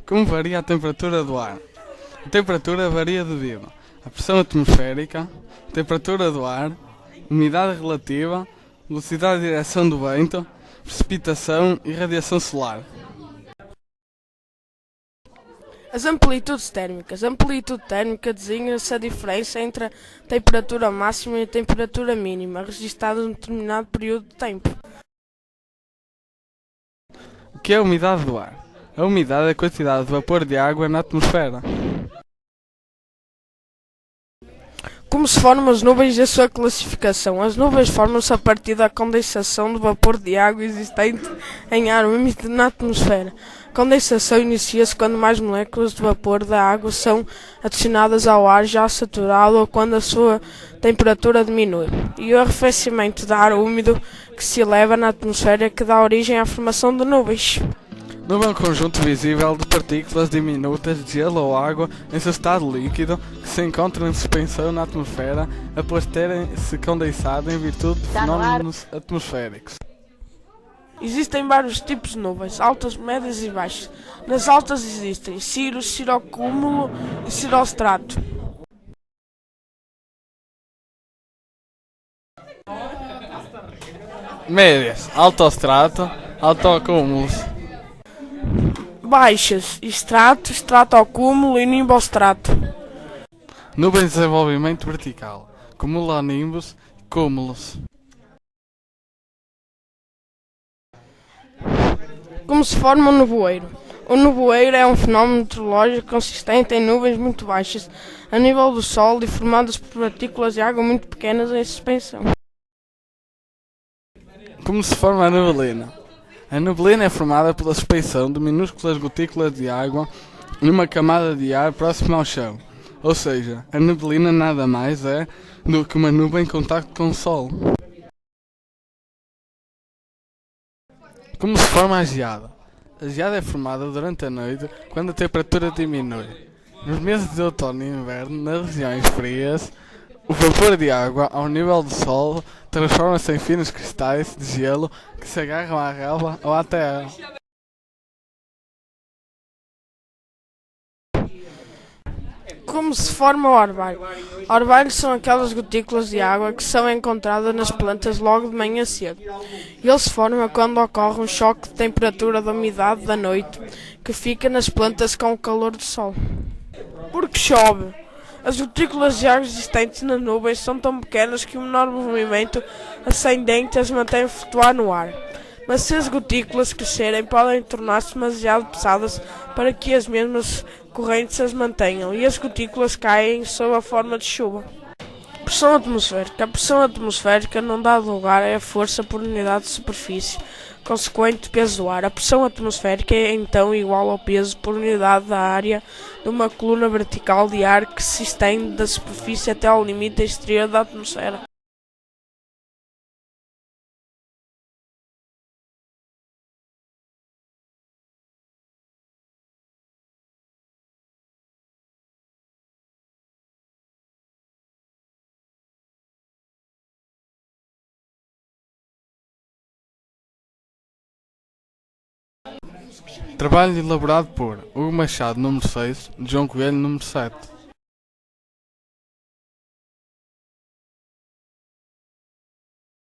Como varia a temperatura do ar? A temperatura varia devido à pressão atmosférica, temperatura do ar, umidade relativa, velocidade e direção do vento, precipitação e radiação solar. As amplitudes térmicas. A amplitude térmica designa-se a diferença entre a temperatura máxima e a temperatura mínima, registada num determinado período de tempo. O que é a umidade do ar? A umidade é a quantidade de vapor de água na atmosfera. Como se formam as nuvens e a sua classificação? As nuvens formam-se a partir da condensação do vapor de água existente em ar úmido na atmosfera. A condensação inicia-se quando mais moléculas de vapor da água são adicionadas ao ar já saturado ou quando a sua temperatura diminui. E o arrefecimento de ar úmido que se eleva na atmosfera é que dá origem à formação de nuvens. Nuvem é um conjunto visível de partículas diminutas de gelo ou água em seu estado líquido que se encontram em suspensão na atmosfera após terem se condensado em virtude de fenómenos atmosféricos. Existem vários tipos de nuvens, altas, médias e baixas. Nas altas existem cirro, cirrocúmulo e cirrostrato. Médias, altostrato, altocúmulos. Baixas, estrato, estratocúmulo e nimbostrato. Nuvens de desenvolvimento vertical, cumulonimbus e cúmulos. Como se forma um nevoeiro? O nevoeiro é um fenómeno meteorológico consistente em nuvens muito baixas, a nível do Sol e formadas por partículas de água muito pequenas em suspensão. Como se forma a neblina? A neblina é formada pela suspensão de minúsculas gotículas de água numa camada de ar próxima ao chão. Ou seja, a neblina nada mais é do que uma nuvem em contacto com o Sol. Como se forma a geada? A geada é formada durante a noite quando a temperatura diminui. Nos meses de outono e inverno, nas regiões frias, o vapor de água ao nível do Sol transforma-se em finos cristais de gelo que se agarram à relva ou à terra. Como se forma o orvalho? Orvalhos são aquelas gotículas de água que são encontradas nas plantas logo de manhã cedo. Ele se forma quando ocorre um choque de temperatura da umidade da noite que fica nas plantas com o calor do sol. Porque chove? As gotículas de água existentes nas nuvens são tão pequenas que o menor movimento ascendente as mantém a flutuar no ar. Mas se as gotículas crescerem, podem tornar-se demasiado pesadas para que as mesmas correntes as mantenham, e as gotículas caem sob a forma de chuva. Pressão atmosférica. A pressão atmosférica não dá lugar à força por unidade de superfície, consequente peso do ar. A pressão atmosférica é então igual ao peso por unidade da área de uma coluna vertical de ar que se estende da superfície até ao limite exterior da atmosfera. Trabalho elaborado por Hugo Machado, número 6, João Coelho, número 7.